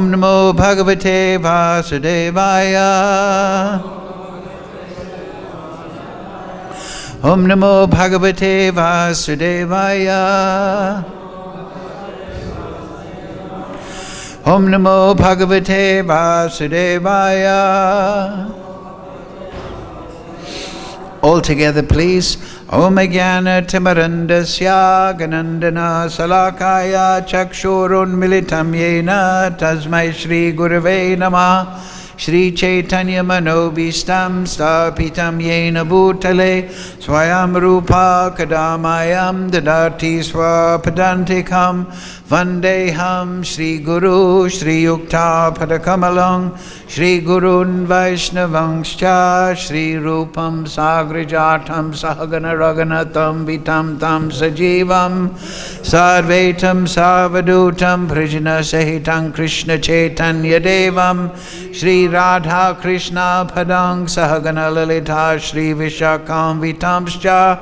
Om Namo Bhagavate Vasudevaya. Om Namo Bhagavate Vasudevaya. Om Namo Bhagavate Vasudevaya. All together, please. Om Jnana Timarandasya Ganandana Salakaya Chakshurun Militam Yena Tasmai Shri Gurave Namah. Shri Chaitanya Manobhistam Stapitam Yena Bhutale Swayam Rupa Kadamayam Dadati Swapadantikam Vandeham Shri Guru Shri Yukta Padakamalang Shri Gurun Vaishnavangscha Shri Rupam Sagrajatam Sahagana Raganatam Vitam Tam Sajivam Sarvetam Savadutam Prajna Sahitam Krishna Chaitanya Devam Shri Radha Krishna Padang Sahagana Lalita Shri Vishakam Vitamscha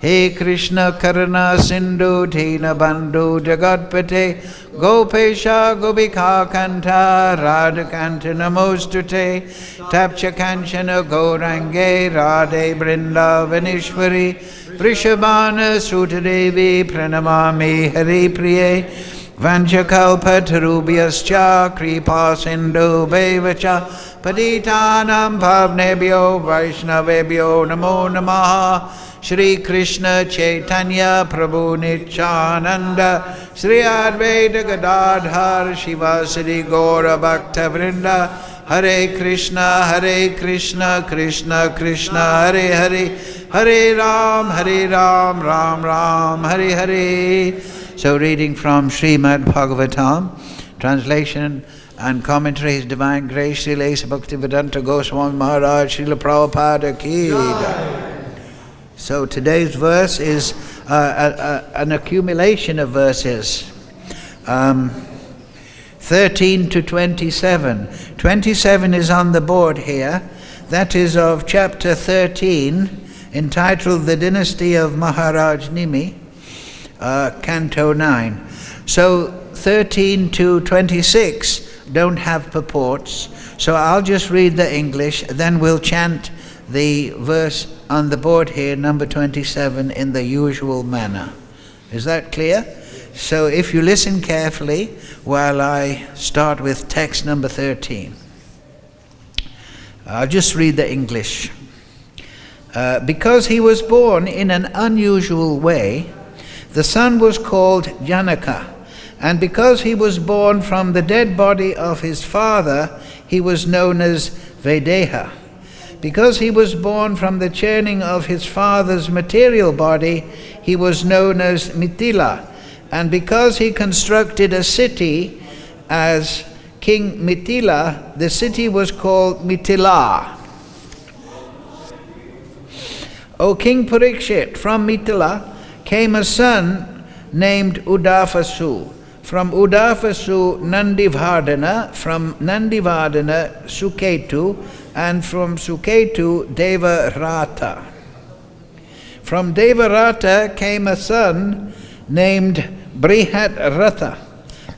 He Krishna Karana Sindhu Dina Bandhu Jagatpate Gopesha Gopika Kanta Radha Kanta Namostute Tapcha Kanchana Gaurange Radhe Vrindavanishwari Vrishabhana Sutadevi Pranamami Hari Priye Vanchakalpatarubhyascha kripa sindhu bevacha patitanam bhavnebhyo vaishnavebhyo namo namaha. Shri Krishna Chaitanya Prabhu Nityananda Shri Advaita Gadadhar Shivasadi Gaura Bhakta Vrinda Hare Krishna Krishna Krishna Hare Hare Hare Ram Ram Ram Hare Hare. So reading from Srimad Bhagavatam, translation and commentary, His Divine Grace, Srila Asa Bhaktivedanta Goswami Maharaj, Srila Prabhupada Ki Jai. So today's verse is an accumulation of verses, 13 to 27. 27 is on the board here. That is of chapter 13, entitled The Dynasty of Maharaj Nimi. Canto 9. So 13 to 26 don't have purports. So I'll just read the English, then we'll chant the verse on the board here, number 27, in the usual manner. Is that clear? So if you listen carefully while I start with text number 13. I'll just read the English. Because he was born in an unusual way, the son was called Janaka, and because he was born from the dead body of his father, he was known as Vedeha. Because he was born from the churning of his father's material body, he was known as Mithila. And because he constructed a city as King Mithila, the city was called Mithila. O King Parikshit, from Mithila came a son named Udafasu. From Udafasu, Nandivardhana, from Nandivardhana, Suketu, and from Suketu, Devarata. From Devarata came a son named Brihat-Ratha,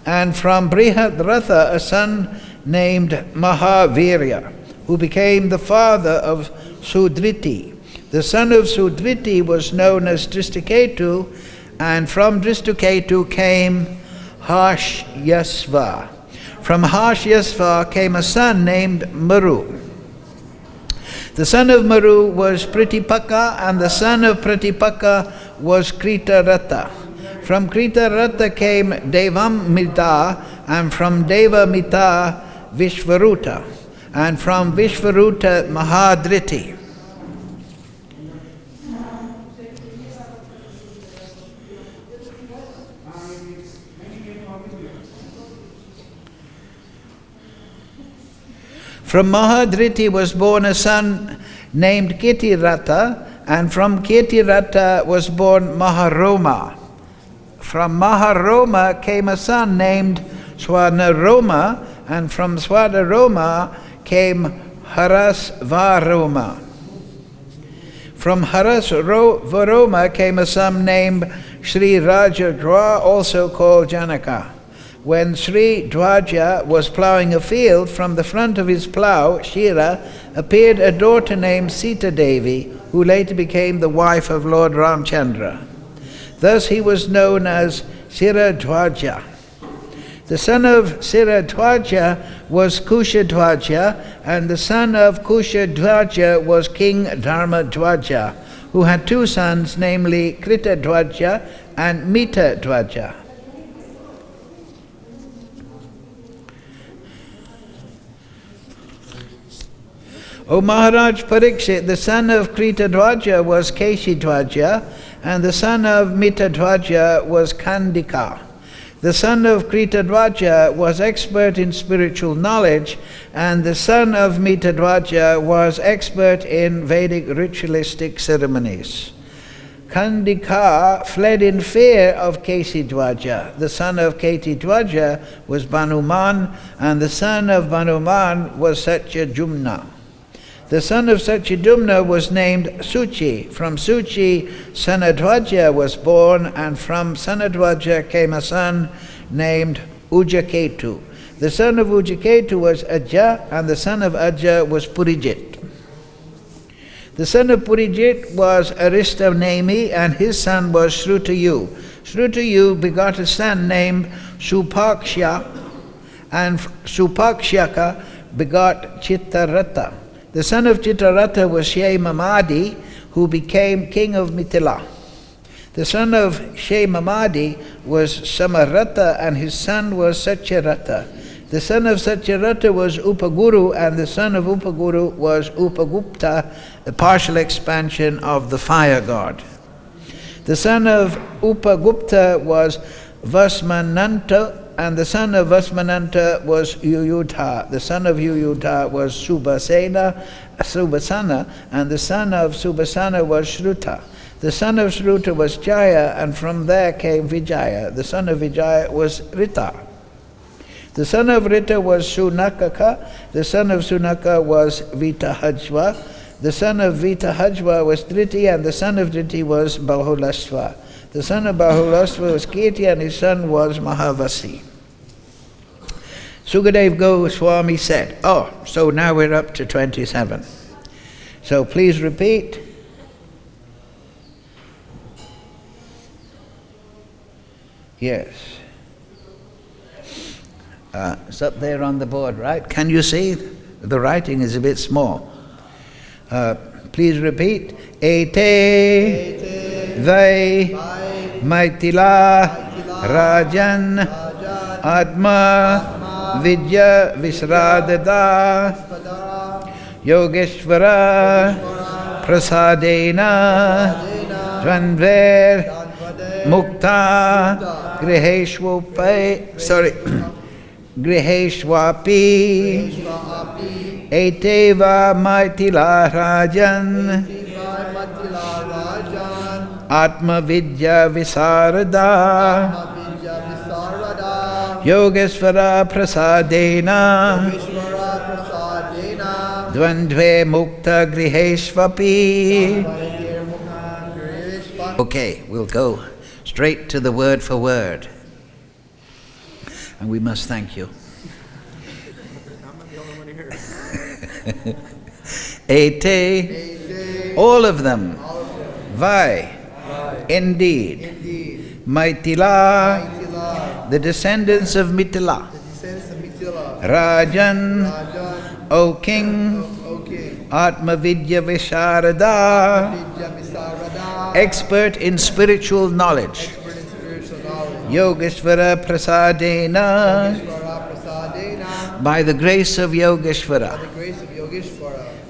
and from Brihat-Ratha a son named Mahavirya, who became the father of Sudviti. The son of Sudviti was known as Dristiketu, and from Dristiketu came Harshyasva. From Harshyasva came a son named Maru. The son of Maru was Pratipaka, and the son of Pratipaka was Kritarata. From Kritarata came Devamita, and from Devamita Vishvaruta, and from Vishvaruta Mahadriti. From Mahadriti was born a son named Ketirata, and from Ketirata was born Maharoma. From Maharoma came a son named Swanaroma, and from Swanaroma came Harasvaroma. From Harasvaroma came a son named Sri Rajadra, also called Janaka. When Sri Dwaja was ploughing a field, from the front of his plough, Shira, appeared a daughter named Sita Devi, who later became the wife of Lord Ramchandra. Thus he was known as Siradhwaja. The son of Siradhwaja was Kushadhwaja, and the son of Kushadhwaja was King Dharmadhwaja, who had two sons, namely Kritadhwaja and Mitadhwaja. O Maharaj Parikshit, the son of Kritadhwaja was Keshi-dhwaja, and the son of Mitadhwaja was Kandika. The son of Kritadhwaja was expert in spiritual knowledge, and the son of Mitadhwaja was expert in Vedic ritualistic ceremonies. Kandika fled in fear of Keshi-dhwaja. The son of Keshi-dhwaja was Banuman, and the son of Banuman was Satyajumna. The son of Satyajumna was named Suchi. From Suchi, Sanadhwaja was born, and from Sanadhwaja came a son named Ujaketu. The son of Ujaketu was Ajja, and the son of Ajja was Purijit. The son of Purijit was Aristonemi, and his son was Shrutayu. Shrutayu begot a son named Supaksha, and Supakshaka begot Chittaratha. The son of Chittaratha was Shemamadi, who became king of Mithila. The son of Shemamadi was Samaratha, and his son was Satyaratha. The son of Satyaratha was Upaguru, and the son of Upaguru was Upagupta, a partial expansion of the fire god. The son of Upagupta was Vasmananta, and the son of Vasmananta was Yuyudha. The son of Yuyudha was Subhasana, and the son of Subhasana was Shruta. The son of Shruta was Jaya, and from there came Vijaya. The son of Vijaya was Rita. The son of Rita was Sunakaka. The son of Sunaka was Vitahajva. The son of Vitahajva was Driti, and the son of Driti was Bahulasva. The son of Bahulasva was Kirti, and his son was Mahavasi. Sukadeva Goswami said, so now we're up to 27. So please repeat. Yes. It's up there on the board, right? Can you see? The writing is a bit small. Please repeat. Ete Vai Maitila Rajan Atma Vidya Visradada Yogeshvara Prasadena Dvanver Mukta Griheshwapi Eteva Maitila Rajan Atma Vidya Visarada Yogesvara Prasadena Dvandve Mukta Griheshwapi. Okay, we'll go straight to the word for word. And we must thank you. Ete, all of them. Vai, indeed. Maitila, the descendants of Mithila. Rajan, O king. Atmavidya Visharada, expert in spiritual knowledge. Yogeshvara Prasadena, by the grace of Yogeshvara,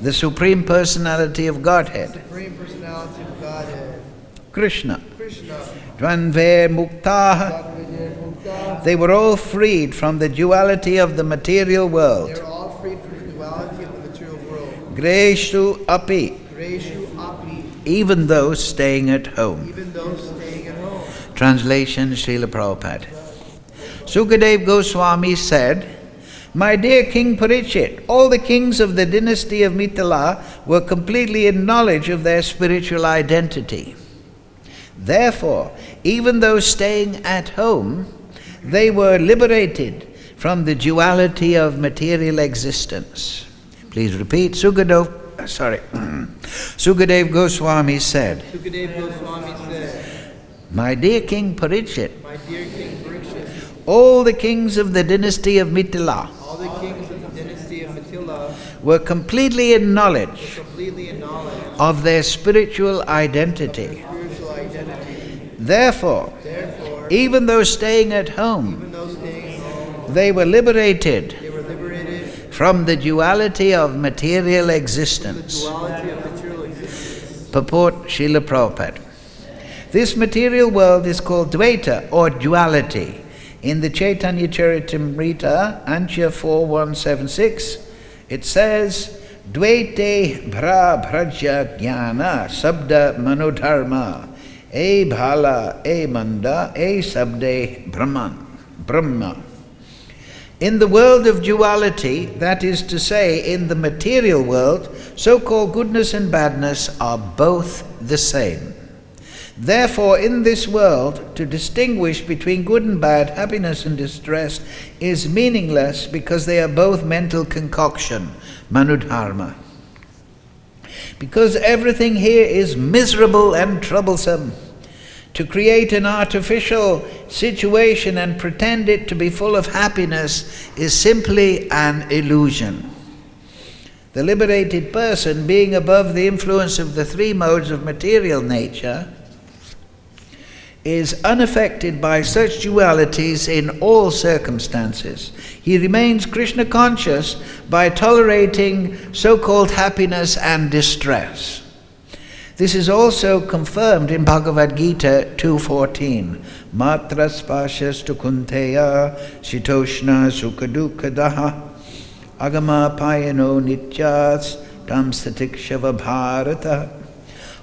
the Supreme Personality of Godhead. Krishna. Dvanver Mukta, they were all freed from the duality of the material world. Greshu api, even those staying at home. Translation, Srila Prabhupada. Sukadeva Goswami said, My dear King Parikshit, all the kings of the dynasty of Mithila were completely in knowledge of their spiritual identity. Therefore, even though staying at home, they were liberated from the duality of material existence. Please repeat. Sukadev Goswami said, My dear King Parikshit, all the kings of the dynasty of Mithila were completely in knowledge of their spiritual identity. Therefore, even though staying at home, they were liberated from the duality of material existence. Purport Srila Prabhupada. This material world is called Dvaita or duality. In the Chaitanya Charitamrita, Ancha 4176, it says, Dvaite bhra bhraja jnana sabda manodharma e bhala e manda e sabde brahma. In the world of duality, that is to say, in the material world, so-called goodness and badness are both the same. Therefore, in this world, to distinguish between good and bad, happiness and distress, is meaningless because they are both mental concoction, manudharma. Because everything here is miserable and troublesome, to create an artificial situation and pretend it to be full of happiness is simply an illusion. The liberated person, being above the influence of the three modes of material nature, is unaffected by such dualities in all circumstances. He remains Krishna conscious by tolerating so-called happiness and distress. This is also confirmed in Bhagavad-Gita 2.14. Matra spashastu kunteya shitoshna sukadukadaha agama payano nityas tamstatikshava bharata.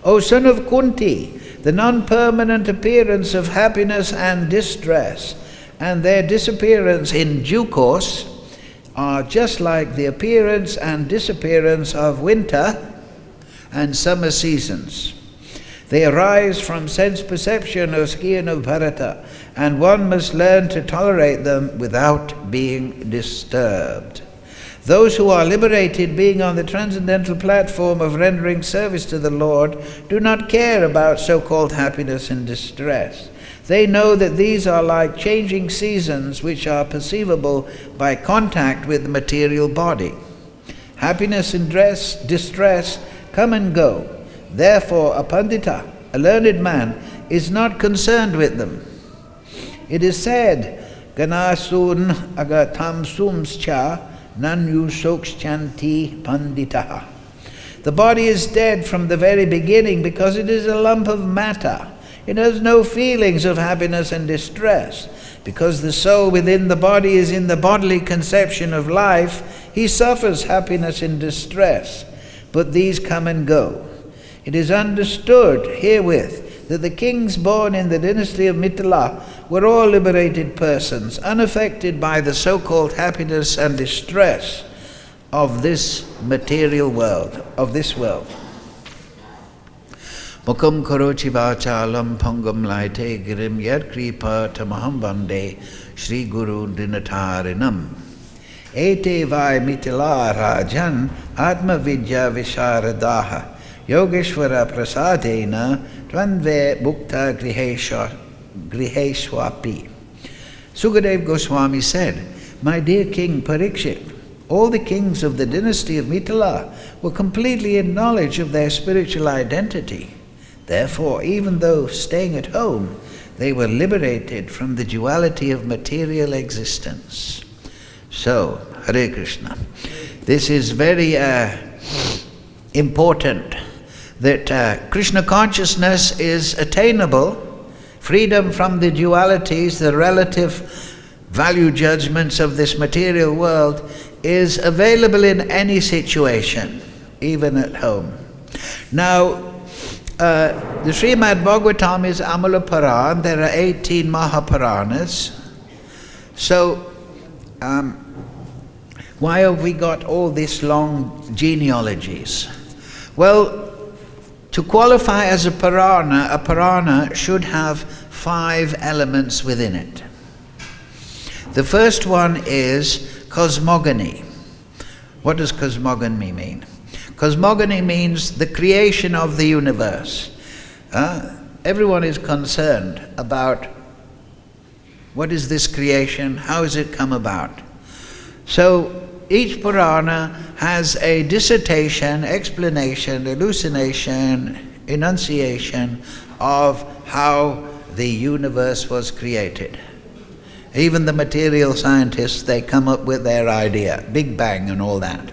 O son of Kunti, the non-permanent appearance of happiness and distress and their disappearance in due course are just like the appearance and disappearance of winter and summer seasons. They arise from sense perception of skin of Bharata, and one must learn to tolerate them without being disturbed. Those who are liberated, being on the transcendental platform of rendering service to the Lord, do not care about so-called happiness and distress. They know that these are like changing seasons which are perceivable by contact with the material body. Happiness and distress come and go. Therefore, a pandita, a learned man, is not concerned with them. It is said, Ganasun agatam sumscha nanyu sokschanti panditaha. The body is dead from the very beginning because it is a lump of matter. It has no feelings of happiness and distress. Because the soul within the body is in the bodily conception of life, he suffers happiness and distress. But these come and go. It is understood herewith that the kings born in the dynasty of Mithila were all liberated persons, unaffected by the so-called happiness and distress of this material world, of this world. Mukam karochi vachalam pangam laite girim yad kripa tamaham vande Shri Guru dinatarinam. Ete vai Mithila rajan atma vidya visharadaha Yogeshwara prasadena tvanve bhukta griheshwapi. Sukadev Goswami said, My dear King Parikshit, all the kings of the dynasty of Mithila were completely in knowledge of their spiritual identity. Therefore, even though staying at home, they were liberated from the duality of material existence. So, Hare Krishna. This is very important, that Krishna consciousness is attainable. Freedom from the dualities, the relative value judgments of this material world, is available in any situation, even at home. Now, the Srimad Bhagavatam is Amala Paran. There are 18 Mahapuranas. So, why have we got all these long genealogies? Well, to qualify as a Purana should have 5 elements within it. The first one is cosmogony. What does cosmogony mean? Cosmogony means the creation of the universe. Everyone is concerned about what is this creation, how has it come about? So each Purana has a dissertation, explanation, elucidation, enunciation of how the universe was created. Even the material scientists, they come up with their idea, Big Bang and all that.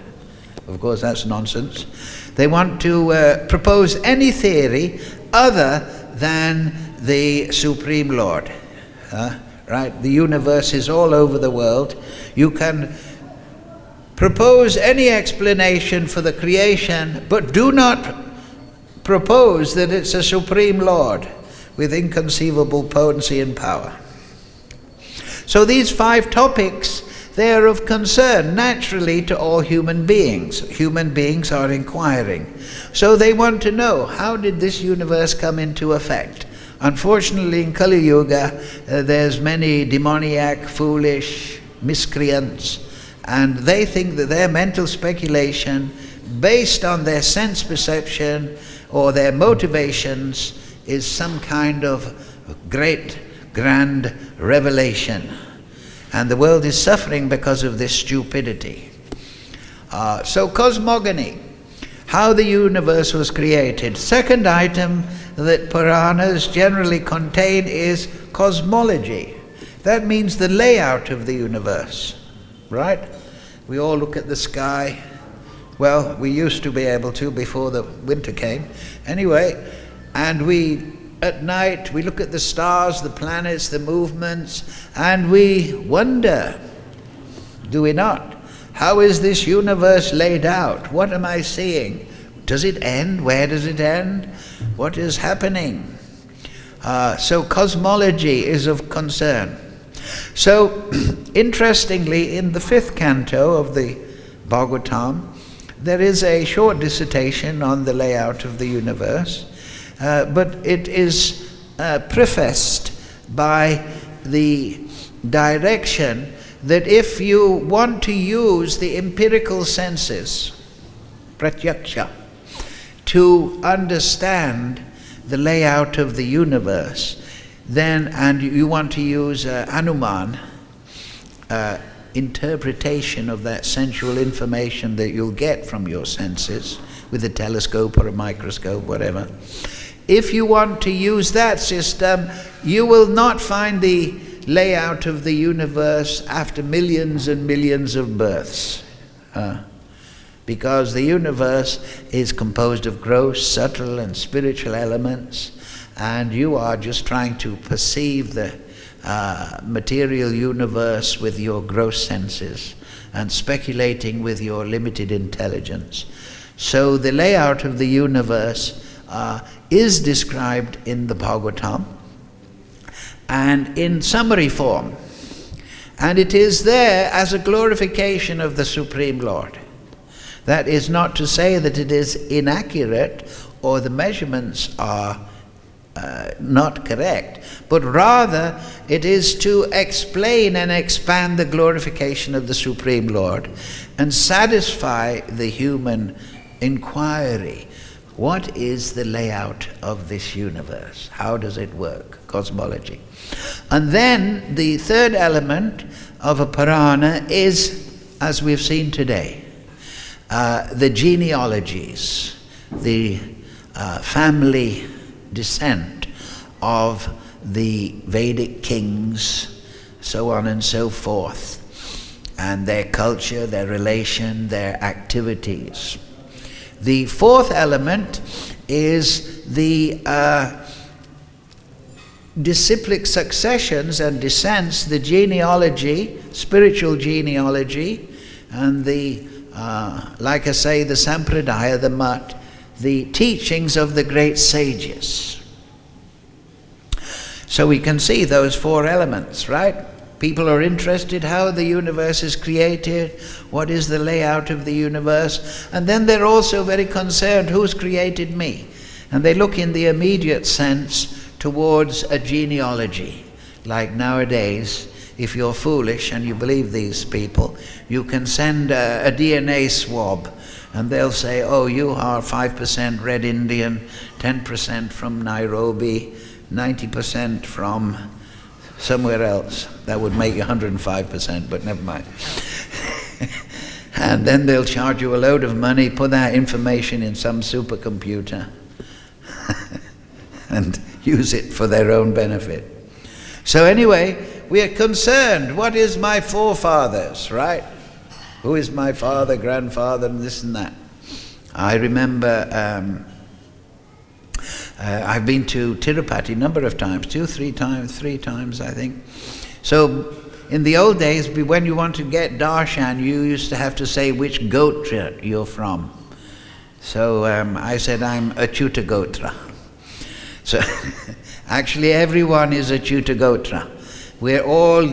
Of course, that's nonsense. They want to propose any theory other than the Supreme Lord. Right? The universe is all over the world. You can propose any explanation for the creation, but do not propose that it's a Supreme Lord with inconceivable potency and power. So these 5 topics, they are of concern naturally to all human beings. Human beings are inquiring. So they want to know, how did this universe come into effect? Unfortunately, in Kali Yuga, there's many demoniac, foolish miscreants, and they think that their mental speculation, based on their sense perception or their motivations, is some kind of great, grand revelation. And the world is suffering because of this stupidity. So cosmogony, how the universe was created. Second item that Puranas generally contain is cosmology. That means the layout of the universe, right? We all look at the sky. Well, we used to be able to before the winter came. Anyway, and at night, we look at the stars, the planets, the movements, and we wonder, do we not? How is this universe laid out? What am I seeing? Does it end? Where does it end? What is happening? So cosmology is of concern. So, interestingly, in the 5th canto of the Bhagavatam, there is a short dissertation on the layout of the universe, but it is prefaced by the direction that if you want to use the empirical senses, pratyaksha, to understand the layout of the universe, then, and you want to use Anuman, interpretation of that sensual information that you'll get from your senses with a telescope or a microscope, whatever. If you want to use that system, you will not find the layout of the universe after millions and millions of births. Because the universe is composed of gross, subtle and spiritual elements, and you are just trying to perceive the material universe with your gross senses and speculating with your limited intelligence. So the layout of the universe is described in the Bhagavatam and in summary form, and it is there as a glorification of the Supreme Lord. That is not to say that it is inaccurate or the measurements are not correct, but rather it is to explain and expand the glorification of the Supreme Lord and satisfy the human inquiry. What is the layout of this universe? How does it work? Cosmology. And then the third element of a Purana is, as we've seen today, the genealogies, the family descent of the Vedic kings, so on and so forth, and their culture, their relation, their activities. The fourth element is the disciplic successions and descents, the genealogy, spiritual genealogy, and the, like I say, the sampradaya, the mat, the teachings of the great sages. So we can see those four elements, right? People are interested how the universe is created, what is the layout of the universe, and then they're also very concerned, who's created me? And they look in the immediate sense towards a genealogy. Like nowadays, if you're foolish and you believe these people, you can send a DNA swab, and they'll say, oh, you are 5% Red Indian, 10% from Nairobi, 90% from somewhere else. That would make you 105%, but never mind. And then they'll charge you a load of money, put that information in some supercomputer, and use it for their own benefit. So anyway, we are concerned. What is my forefathers, right? Who is my father, grandfather, and this and that? I remember I've been to Tirupati a number of times, three times, I think. So in the old days, when you want to get darshan, you used to have to say which gotra you're from. So I said I'm Achyuta Gotra. So actually everyone is Achyuta Gotra. We're all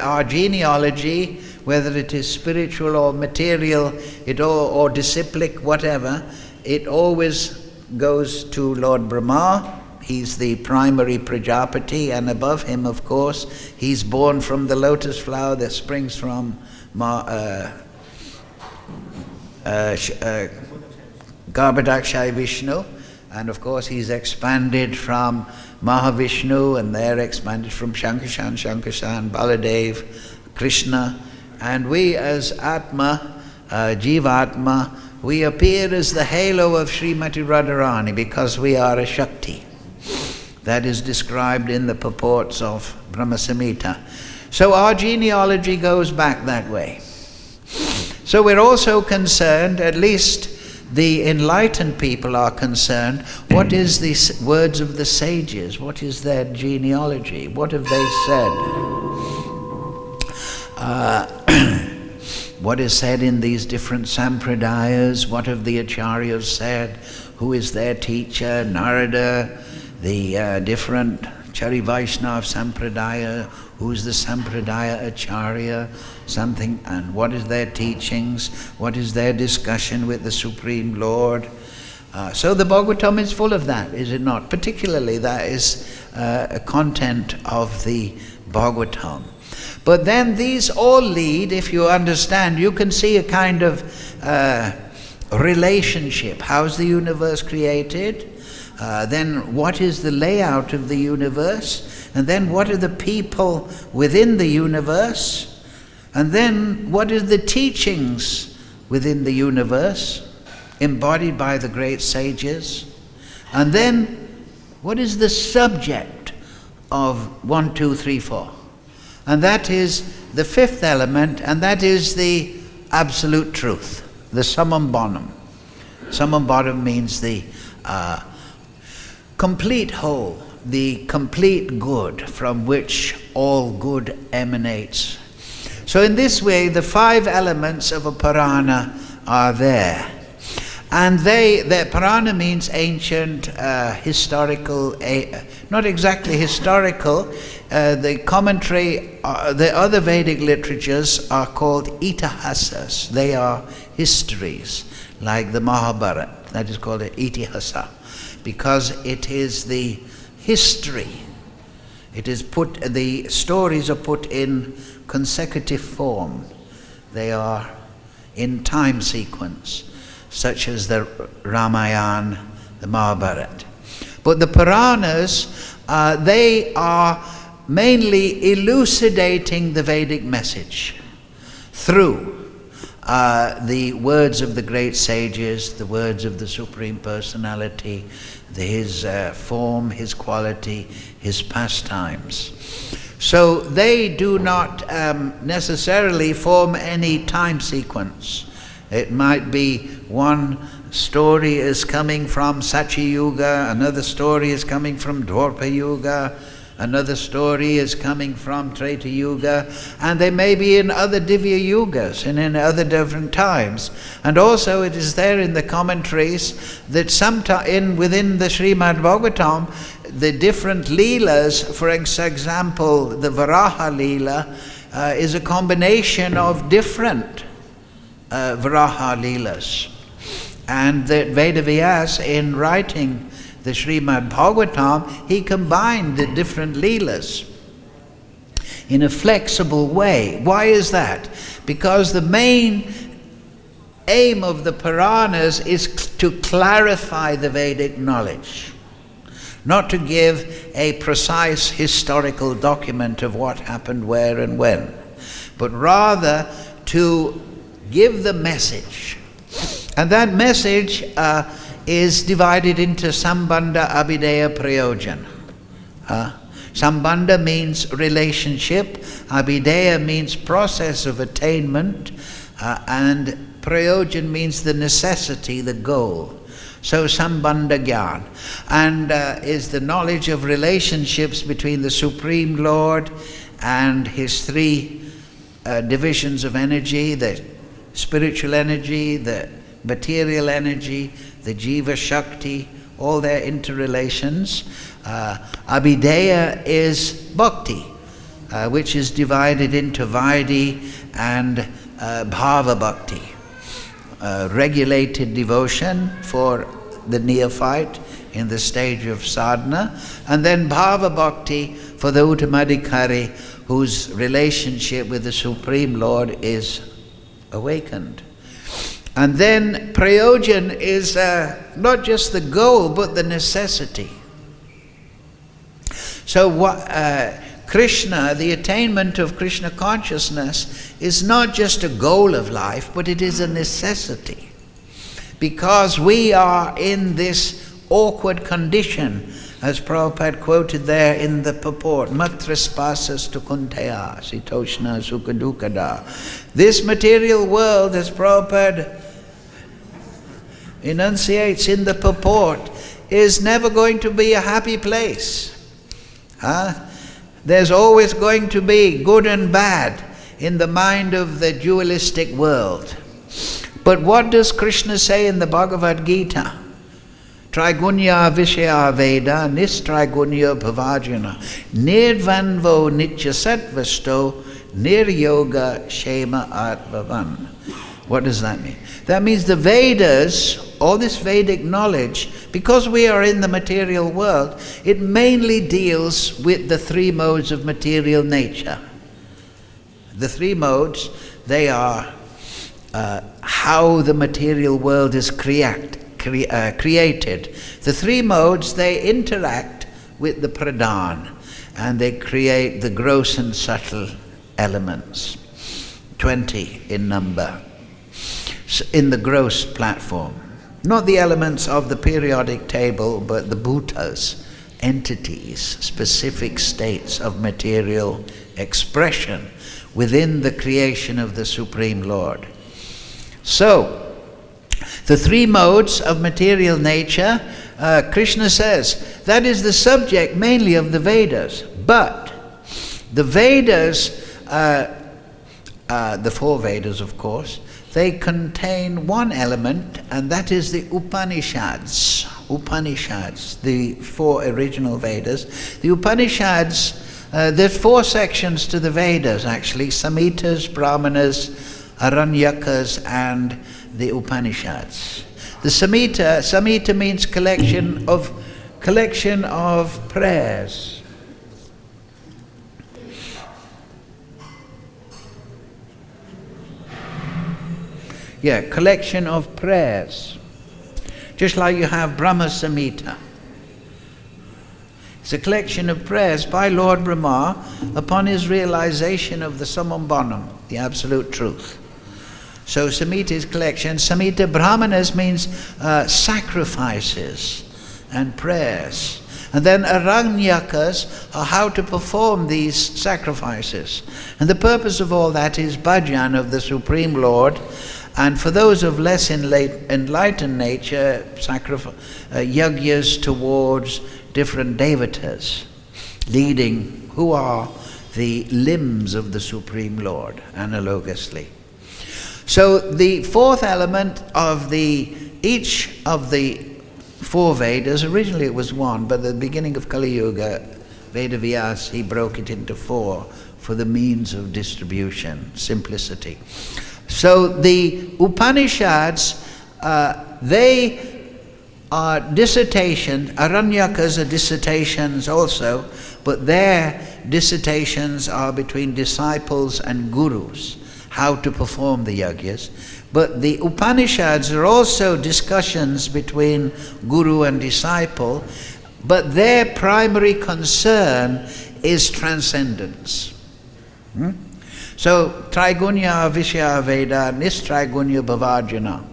our genealogy, whether it is spiritual or material, or disciplic, whatever, it always goes to Lord Brahma. He's the primary Prajapati, and above him, of course, he's born from the lotus flower that springs from Garbhodakshay Vishnu, and of course he's expanded from Mahavishnu, and they're expanded from Shankarshan, Baladev, Krishna, and we as Atma, Jivatma, we appear as the halo of Srimati Radharani because we are a Shakti. That is described in the purports of Brahma Samhita. So our genealogy goes back that way. So we're also concerned, at least the enlightened people are concerned, what is the words of the sages? What is their genealogy? What have they said? What is said in these different sampradayas? What have the acharyas said? Who is their teacher? Narada, the different Chari Vaishnav sampradaya, who's the sampradaya acharya, something, and what is their teachings? What is their discussion with the Supreme Lord? So the Bhagavatam is full of that, is it not? Particularly that is a content of the Bhagavatam. But then these all lead, if you understand, you can see a kind of relationship. How's the universe created? Then what is the layout of the universe? And then what are the people within the universe? And then what are the teachings within the universe, embodied by the great sages? And then what is the subject of 1, 2, 3, 4? And that is the fifth element, and that is the absolute truth, the summum bonum. Summum bonum means the complete whole, the complete good from which all good emanates. So in this way, the 5 elements of a Purana are there. And their Purana means ancient, historical, not exactly historical. The commentary, the other Vedic literatures are called itihasas. They are histories, like the Mahabharata. That is called an itihasa, because it is the history. It is the stories are put in consecutive form. They are in time sequence, such as the Ramayana, the Mahabharata. But the Puranas, they are mainly elucidating the Vedic message through the words of the great sages, the words of the Supreme Personality, his form, his quality, his pastimes. So they do not necessarily form any time sequence. It might be one story is coming from Satya Yuga, another story is coming from Dwapara Yuga, another story is coming from Treta Yuga, and they may be in other Divya Yugas and in other different times. And also it is there in the commentaries that within the Srimad Bhagavatam, the different Leelas, for example, the Varaha Leela is a combination of different Varaha Leelas. And that Vedavyas, in writing the Srimad Bhagavatam, he combined the different Leelas. in a flexible way. Why is that? Because the main aim of the Puranas is to clarify the Vedic knowledge, not to give a precise historical document of what happened where and when, but rather to give the message. And that message is divided into Sambandha, Abhideya, Prayojan. Sambandha means relationship, Abhideya means process of attainment, and Prayojan means the necessity, the goal. So Sambandha Gyan, and is the knowledge of relationships between the Supreme Lord and his three divisions of energy, the spiritual energy, the material energy, the Jiva Shakti, all their interrelations. Abhideya is bhakti, which is divided into Vaidhi and Bhava Bhakti. Regulated devotion for the neophyte in the stage of sadhana, and then Bhava Bhakti for the Uttamadhikari, whose relationship with the Supreme Lord is awakened. And then Prayojan is not just the goal, but the necessity. So Krishna, the attainment of Krishna consciousness, is not just a goal of life, but it is a necessity. Because we are in this awkward condition, as Prabhupada quoted there in the purport, Matra spasas tu kunteya, sitoshna sukadukada. This material world, as Prabhupada enunciates in the purport, is never going to be a happy place. There's always going to be good and bad in the mind of the dualistic world. But what does Krishna say in the Bhagavad-Gita? Trigunya Vishaya Veda Nistrigunya Bhavajana Nirvanvo Nityasatvasto Niryoga Shema Atvavan. What does that mean? That means the Vedas, all this Vedic knowledge, because we are in the material world, it mainly deals with the three modes of material nature. The three modes, they are how the material world is created. The three modes, they interact with the pradhan, and they create the gross and subtle elements, 20 in number, in the gross platform. Not the elements of the periodic table, but the bhutas, entities, specific states of material expression within the creation of the Supreme Lord. So, the three modes of material nature, Krishna says, that is the subject mainly of the Vedas. But the Vedas, the four Vedas of course, they contain one element, and that is the Upanishads. Upanishads, the four original Vedas. The Upanishads, there are four sections to the Vedas actually, Samhitas, Brahmanas, Aranyakas, and the Upanishads. The Samhita means collection of prayers. Yeah, collection of prayers. Just like you have Brahma Samhita. It's a collection of prayers by Lord Brahma upon his realization of the Summum Bonum, the absolute truth. So Samhita is collection. Samhita Brahmanas means sacrifices and prayers. And then Aranyakas are how to perform these sacrifices. And the purpose of all that is bhajan of the Supreme Lord. And for those of less enlightened nature, yagyas towards different devatas, leading, who are the limbs of the Supreme Lord, analogously. So the fourth element of each of the four Vedas, originally it was one, but at the beginning of Kali Yuga, Veda Vyas, he broke it into four for the means of distribution, simplicity. So the Upanishads, they are dissertations. Aranyakas are dissertations also, but their dissertations are between disciples and gurus, how to perform the yagyas. But the Upanishads are also discussions between guru and disciple, but their primary concern is transcendence. So, Traigunya Vishya Veda Nistraigunya Bhavajana.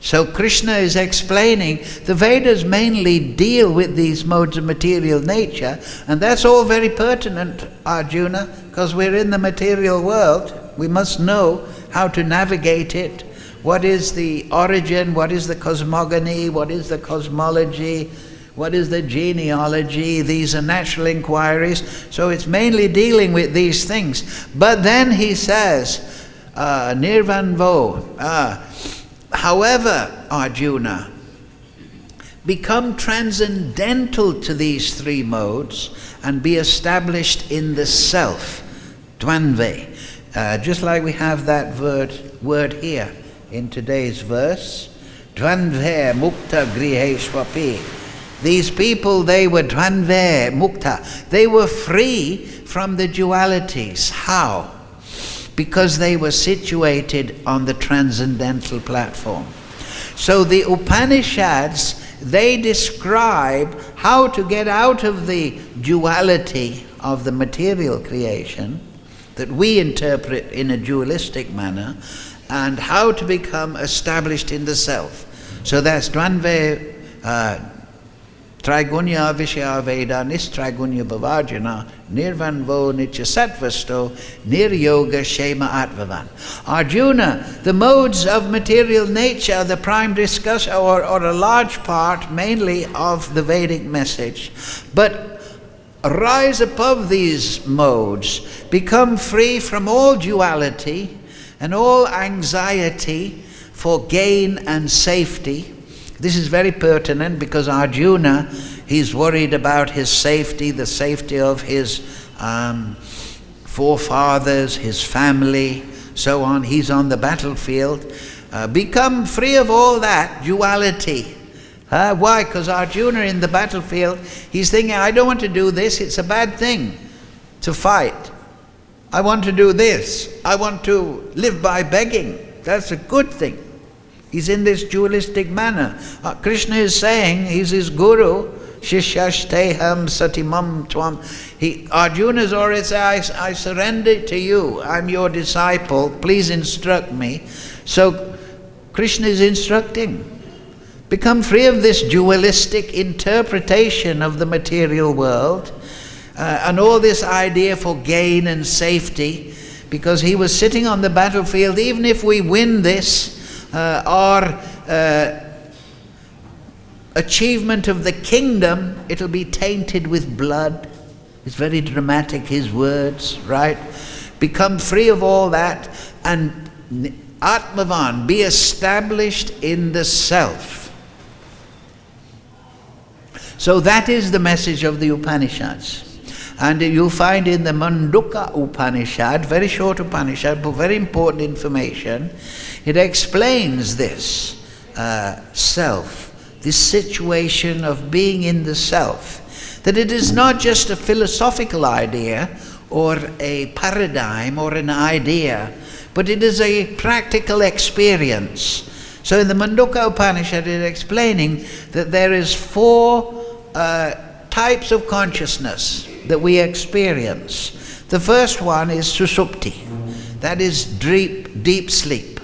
So Krishna is explaining the Vedas mainly deal with these modes of material nature, and that's all very pertinent, Arjuna, because we're in the material world. We must know how to navigate it. What is the origin? What is the cosmogony? What is the cosmology? What is the genealogy? These are natural inquiries. So it's mainly dealing with these things. But then he says, Nirvanvo, however, Arjuna, become transcendental to these three modes and be established in the self, dvanve. Just like we have that word here in today's verse, dvanve mukta griheshvapi. These people, they were dvanve mukta. They were free from the dualities. How? Because they were situated on the transcendental platform. So the Upanishads, they describe how to get out of the duality of the material creation that we interpret in a dualistic manner, and how to become established in the self. So that's Dvanve Traigunya Vishya Veda Nistraigunya Bhavajana Nirvanvo Nityasatvasto Niryoga Shema Atvavan. Arjuna, the modes of material nature are the prime discussion, or a large part mainly of the Vedic message. But rise above these modes, become free from all duality and all anxiety for gain and safety. This is very pertinent because Arjuna, he's worried about his safety, the safety of his forefathers, his family, so on. He's on the battlefield. Become free of all that duality. Why? Because Arjuna in the battlefield, he's thinking, I don't want to do this, it's a bad thing to fight. I want to do this. I want to live by begging. That's a good thing. He's in this dualistic manner. Krishna is saying, he's his guru, Shishashteham satimam tvam. Arjuna's already said, I surrender to you. I'm your disciple. Please instruct me. So Krishna is instructing. Become free of this dualistic interpretation of the material world and all this idea for gain and safety, because he was sitting on the battlefield. Even if we win this, our achievement of the kingdom, it'll be tainted with blood. It's very dramatic, his words, right? Become free of all that and Atmavan, be established in the self. So that is the message of the Upanishads. And you find in the Mandukya Upanishad, very short Upanishad, but very important information, it explains this self, this situation of being in the self. That it is not just a philosophical idea or a paradigm or an idea, but it is a practical experience. So in the Mandukya Upanishad, it is explaining that there is 4 types of consciousness that we experience. The first one is susupti, that is deep sleep.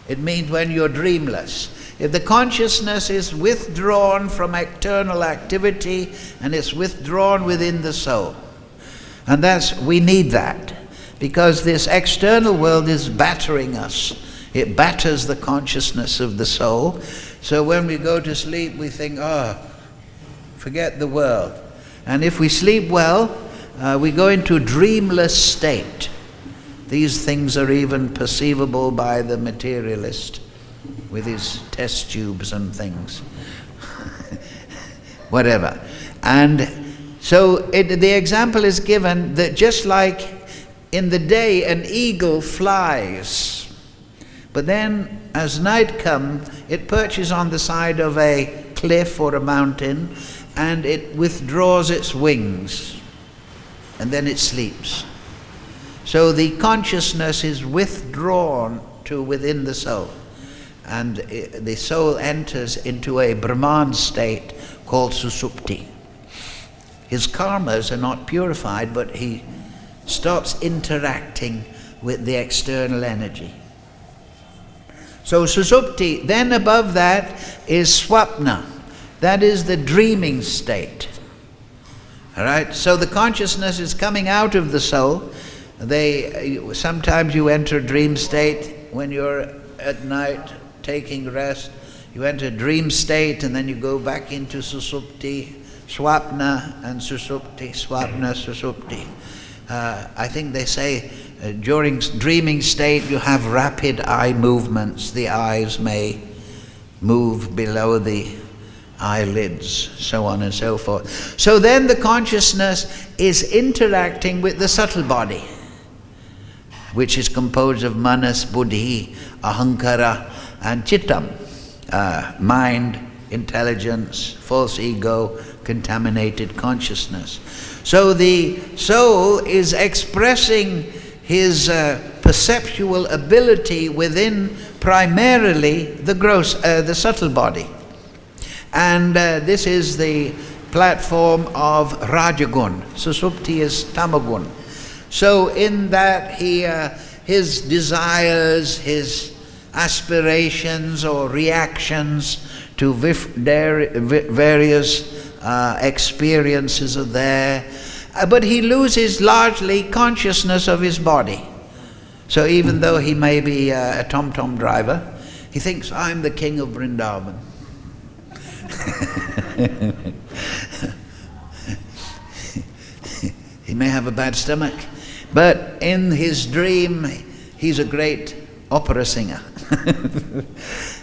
It means when you're dreamless. If the consciousness is withdrawn from external activity and it's withdrawn within the soul. And we need that, because this external world is battering us. It batters the consciousness of the soul. So when we go to sleep, we think, forget the world. And if we sleep well, we go into a dreamless state. These things are even perceivable by the materialist with his test tubes and things. Whatever. And so the example is given that just like in the day an eagle flies, But then, as night comes, it perches on the side of a cliff or a mountain, and it withdraws its wings, and then it sleeps. So the consciousness is withdrawn to within the soul, and the soul enters into a Brahman state called susupti. His karmas are not purified, but he stops interacting with the external energy. So susupti, then above that is swapna. That is the dreaming state. All right, so the consciousness is coming out of the soul. Sometimes you enter a dream state when you're at night taking rest. You enter a dream state and then you go back into susupti, swapna, and susupti, swapna, susupti. I think they say during dreaming state you have rapid eye movements. The eyes may move below the eyelids, so on and so forth. So then the consciousness is interacting with the subtle body, which is composed of manas, buddhi, ahankara, and chittam, mind, intelligence, false ego, contaminated consciousness. So the soul is expressing his perceptual ability within primarily the subtle body. And this is the platform of Rajagun. Susupti is Tamagun. So in that his desires, his aspirations or reactions to various experiences are there. But he loses largely consciousness of his body. So even though he may be a tom-tom driver, he thinks, I'm the king of Vrindavan. He may have a bad stomach, but in his dream he's a great opera singer.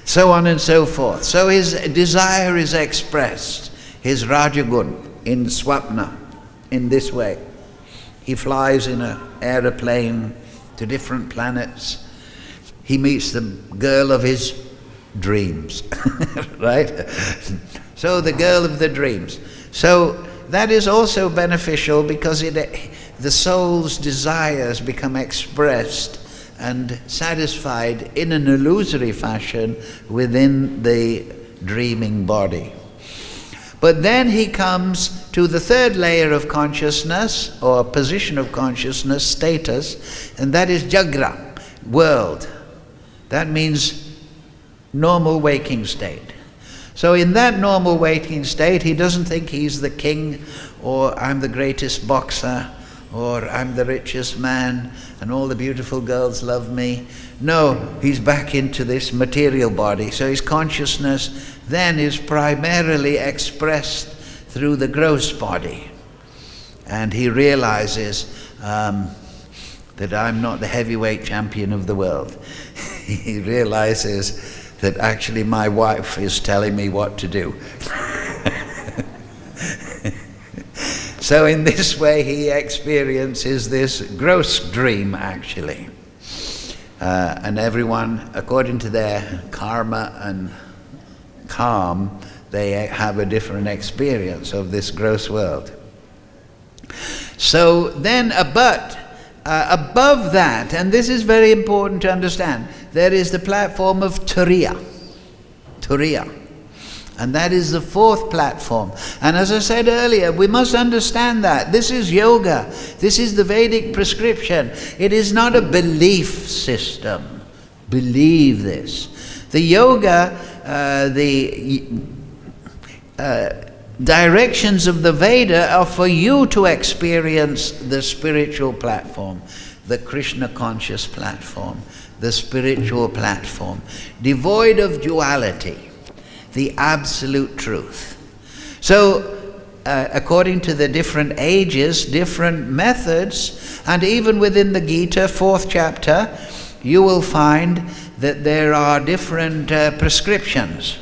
So on and so forth. So his desire is expressed, his Rajagun in Swapna, in this way. He flies in an aeroplane to different planets. He meets the girl of his dreams, right? So the girl of the dreams. So that is also beneficial because the soul's desires become expressed and satisfied in an illusory fashion within the dreaming body. But then he comes to the third layer of consciousness, or position of consciousness, status, and that is jagra, world. That means normal waking state. So in that normal waking state, he doesn't think he's the king, or I'm the greatest boxer, or I'm the richest man, and all the beautiful girls love me. No, he's back into this material body. So his consciousness then is primarily expressed through the gross body. And he realizes that I'm not the heavyweight champion of the world. He realizes that actually my wife is telling me what to do. So in this way he experiences this gross dream actually. And everyone, according to their karma and calm, they have a different experience of this gross world. So then above that, and this is very important to understand, there is the platform of Turiya. And that is the fourth platform. And as I said earlier, we must understand that. This is yoga. This is the Vedic prescription. It is not a belief system. Believe this. The yoga, directions of the Veda are for you to experience the spiritual platform, the Krishna conscious platform, the spiritual platform, devoid of duality, the absolute truth. So according to the different ages, different methods, and even within the Gita, 4th chapter, you will find that there are different prescriptions.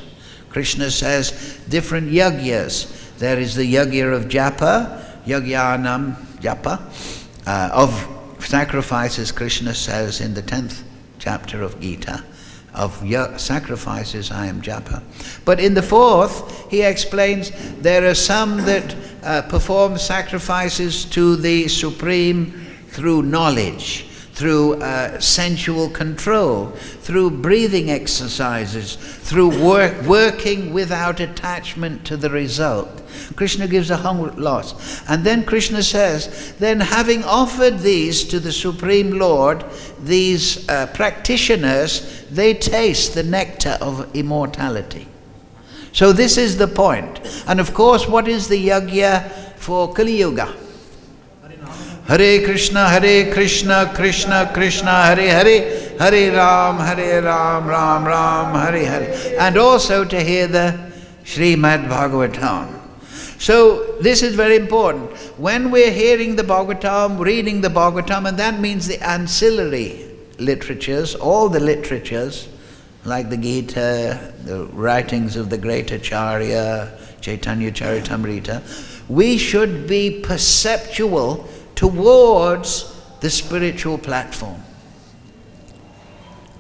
Krishna says different yagyas. There is the yagya of japa, yagyanam japa, of sacrifices, Krishna says in the 10th chapter of Gita. sacrifices I am japa. But in the fourth, he explains there are some that perform sacrifices to the Supreme through knowledge, through sensual control, through breathing exercises, through working without attachment to the result. Krishna gives a whole lot. And then Krishna says, then having offered these to the Supreme Lord, these practitioners, they taste the nectar of immortality. So this is the point. And of course, what is the yajna for Kali Yuga? Hare Krishna, Krishna Krishna, Hare Hare, Hare Ram, Ram Ram, Hare Hare. And also to hear the Srimad Bhagavatam. So this is very important. When we're hearing the Bhagavatam, reading the Bhagavatam, and that means the ancillary literatures, all the literatures, like the Gita, the writings of the great Acharya, Chaitanya Charitamrita, we should be perceptual towards the spiritual platform.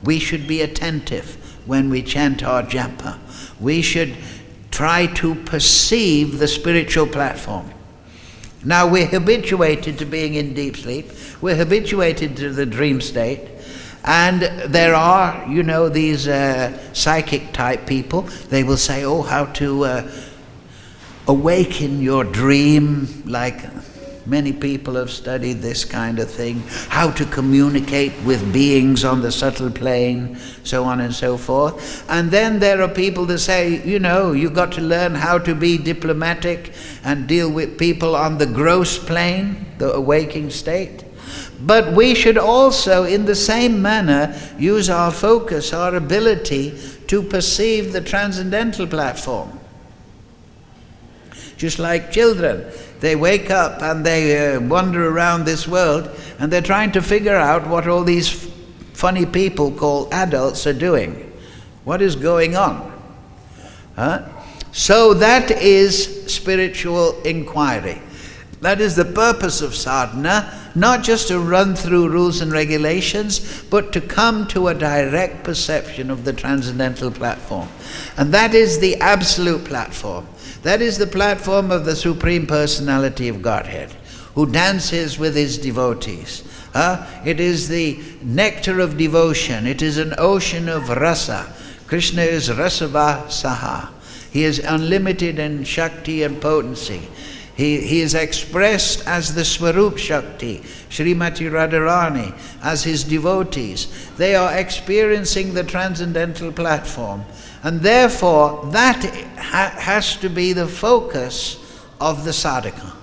We should be attentive when we chant our japa. We should try to perceive the spiritual platform. Now we're habituated to being in deep sleep. We're habituated to the dream state. And there are, these psychic type people. They will say, how to awaken your dream, like many people have studied this kind of thing, how to communicate with beings on the subtle plane, so on and so forth. And then there are people that say, you've got to learn how to be diplomatic and deal with people on the gross plane, the waking state. But we should also, in the same manner, use our focus, our ability to perceive the transcendental platform. Just like children, they wake up and they wander around this world and they're trying to figure out what all these funny people called adults are doing. What is going on? So that is spiritual inquiry. That is the purpose of sadhana, not just to run through rules and regulations, but to come to a direct perception of the transcendental platform. And that is the absolute platform. That is the platform of the Supreme Personality of Godhead, who dances with his devotees. It is the nectar of devotion. It is an ocean of rasa. Krishna is rasava saha. He is unlimited in Shakti and potency. He is expressed as the Swarup Shakti, Srimati Radharani, as his devotees. They are experiencing the transcendental platform. And therefore, that has to be the focus of the sadhaka.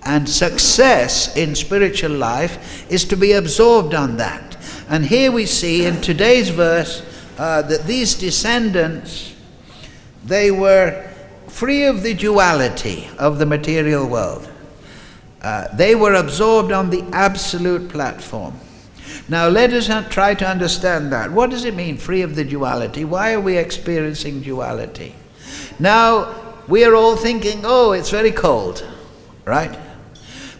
And success in spiritual life is to be absorbed on that. And here we see in today's verse that these descendants, they were free of the duality of the material world. They were absorbed on the absolute platform. Now let us try to understand that. What does it mean, free of the duality? Why are we experiencing duality? Now, we are all thinking, it's very cold, right?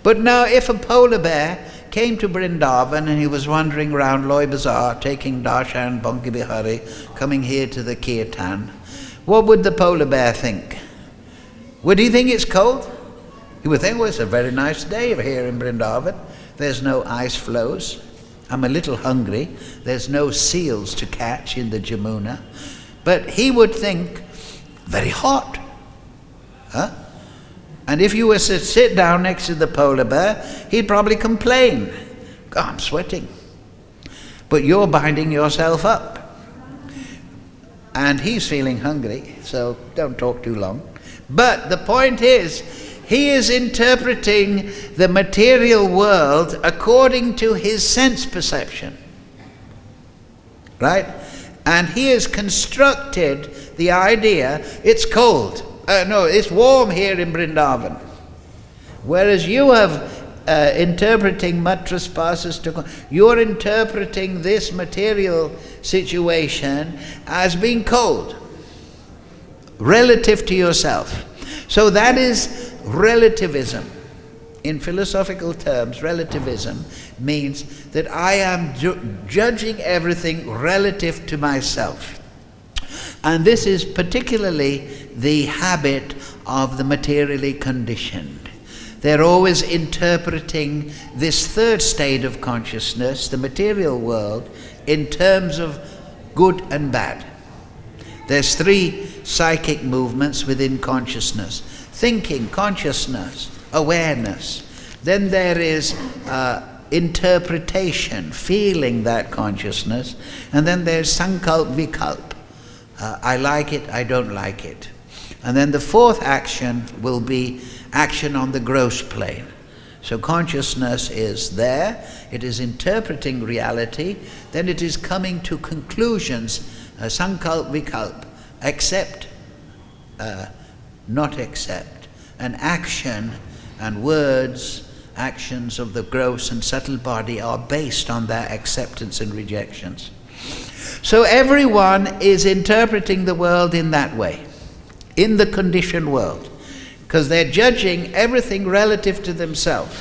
But now if a polar bear came to Vrindavan and he was wandering around Loy Bazaar, taking darshan, Banki Bihari, coming here to the kirtan, what would the polar bear think? Would he think it's cold? He would think, it's a very nice day here in Vrindavan. There's no ice flows. I'm a little hungry. There's no seals to catch in the Jamuna. But he would think, very hot. And if you were to sit down next to the polar bear, he'd probably complain. I'm sweating. But you're binding yourself up. And he's feeling hungry, so don't talk too long. But the point is, he is interpreting the material world according to his sense perception. Right? And he has constructed the idea, it's cold. No, it's warm here in Vrindavan. Whereas you have interpreting matras pasas to, you're interpreting this material situation as being cold, relative to yourself. So that is relativism. in philosophical terms, relativism means that I am judging everything relative to myself. And this is particularly the habit of the materially conditioned. They're always interpreting this third state of consciousness, the material world, in terms of good and bad. There's three psychic movements within consciousness: thinking, consciousness, awareness. Then there is interpretation, feeling that consciousness. And then there's sankalp, vikalp. I like it, I don't like it. And then the fourth action will be action on the gross plane. So consciousness is there, it is interpreting reality, then it is coming to conclusions, sankalp, vikalp, accept, not accept. And action and words, actions of the gross and subtle body are based on their acceptance and rejections. So everyone is interpreting the world in that way, in the conditioned world, because they're judging everything relative to themselves,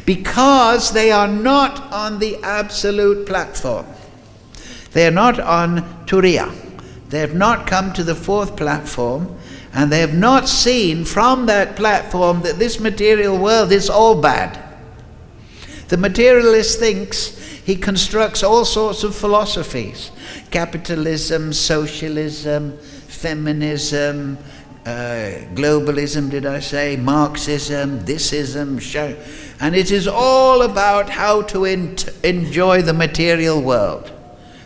because they are not on the absolute platform. They are not on Turiya. They have not come to the fourth platform, and they have not seen from that platform that this material world is all bad. The materialist thinks, he constructs all sorts of philosophies: capitalism, socialism, feminism, globalism, did I say, Marxism, thisism, and it is all about how to enjoy the material world.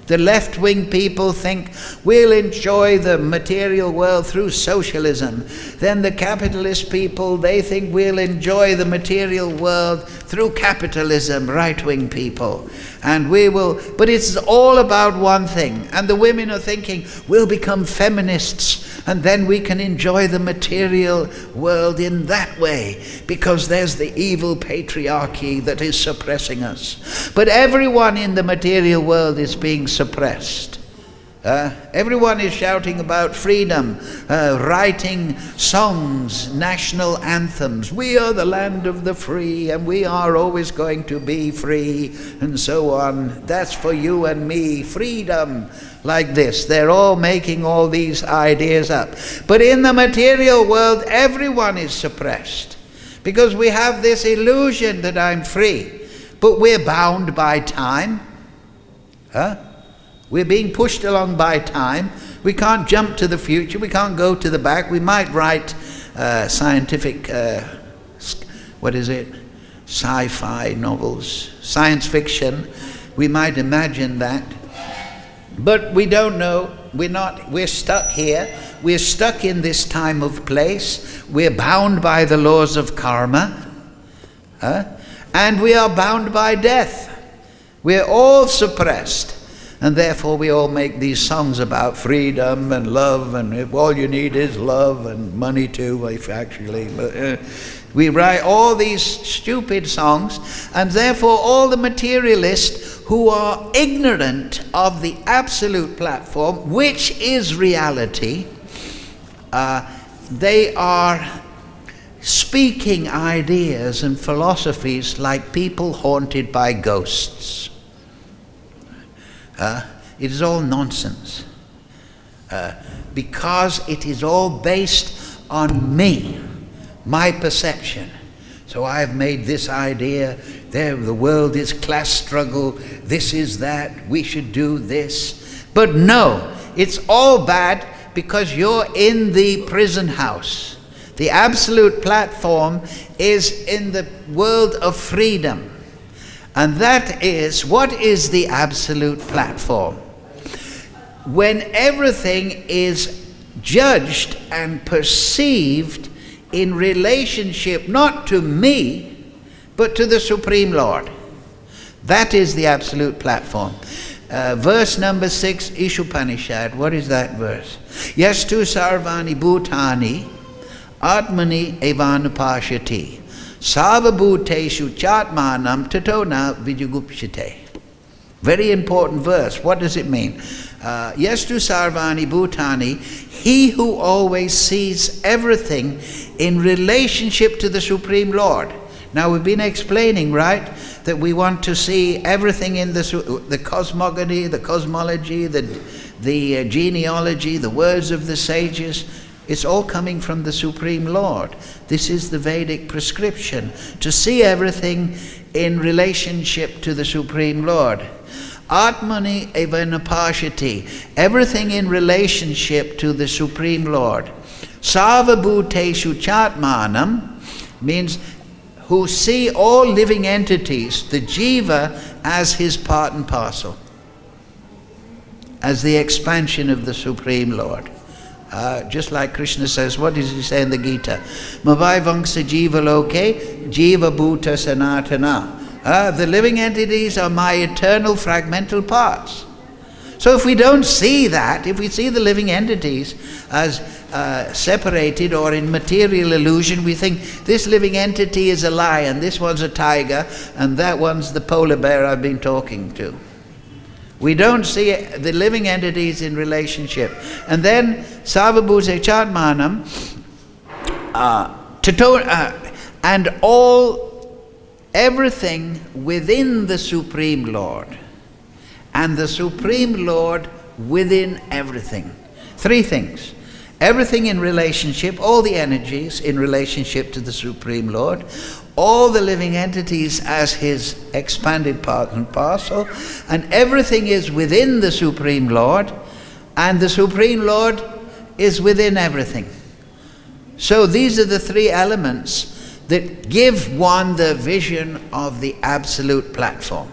The left-wing people think we'll enjoy the material world through socialism. Then the capitalist people, they think we'll enjoy the material world through capitalism, right-wing people. And we will, but it's all about one thing. And the women are thinking we'll become feminists and then we can enjoy the material world in that way, because there's the evil patriarchy that is suppressing us. But everyone in the material world is being suppressed. Everyone is shouting about freedom, writing songs, national anthems. We are the land of the free, and we are always going to be free, and so on. That's for you and me, freedom, like this. They're all making all these ideas up. But in the material world, everyone is suppressed, because we have this illusion that I'm free, but we're bound by time. We're being pushed along by time. We can't jump to the future. We can't go to the back. We might write scientific, sci-fi novels, science fiction. We might imagine that. But we don't know. We're stuck here. We're stuck in this time of place. We're bound by the laws of karma. And we are bound by death. We're all suppressed. And therefore we all make these songs about freedom and love, and if all you need is love and money too, if actually. We write all these stupid songs, and therefore all the materialists who are ignorant of the absolute platform, which is reality, they are speaking ideas and philosophies like people haunted by ghosts. It is all nonsense, because it is all based on me, my perception. So I've made this idea, the world is class struggle, this is that, we should do this. But no, it's all bad because you're in the prison house. The absolute platform is in the world of freedom. And that is, what is the absolute platform? When everything is judged and perceived in relationship not to me, but to the Supreme Lord. That is the absolute platform. Verse number 6, Ishupanishad. What is that verse? Yastu sarvani bhutani atmani evanupashati. Savabhuteshu chatmanam tatona vijugupshite. Very important verse. What does it mean? Yastu sarvani bhutani, he who always sees everything in relationship to the Supreme Lord. Now we've been explaining, right, that we want to see everything in the cosmogony, the cosmology, the genealogy, the words of the sages. It's all coming from the Supreme Lord. This is the Vedic prescription, to see everything in relationship to the Supreme Lord. Atmani eva napashati, everything in relationship to the Supreme Lord. Sarvabhuteshu chatmanam means who see all living entities, the jiva, as his part and parcel, as the expansion of the Supreme Lord. Just like Krishna says, what does he say in the Gita? Mavai vangsa jiva loke, jiva bhuta sanatana. The living entities are my eternal fragmental parts. So if we don't see that, if we see the living entities as separated or in material illusion, we think this living entity is a lion, this one's a tiger, and that one's the polar bear I've been talking to. We don't see the living entities in relationship. And then Sarvabhute Chatmanam, and everything within the Supreme Lord, and the Supreme Lord within everything. Three things. Everything in relationship, all the energies in relationship to the Supreme Lord, all the living entities as his expanded part and parcel, and everything is within the Supreme Lord, and the Supreme Lord is within everything. So these are the three elements that give one the vision of the absolute platform.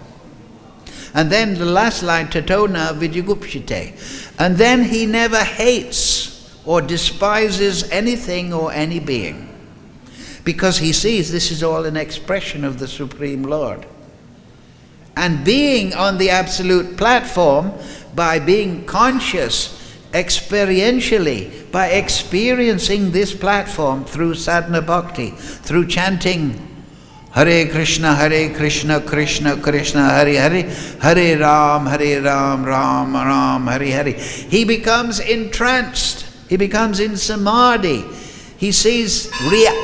And then the last line, tatona vidyagupshite. And then he never hates or despises anything or any being, because he sees this is all an expression of the Supreme Lord. And being on the absolute platform, by being conscious experientially, by experiencing this platform through sadhana bhakti, through chanting Hare Krishna, Krishna Krishna, Hare Hare, Hare Ram, Ram Ram, Hare Hare. He becomes entranced. He becomes in samadhi. He sees,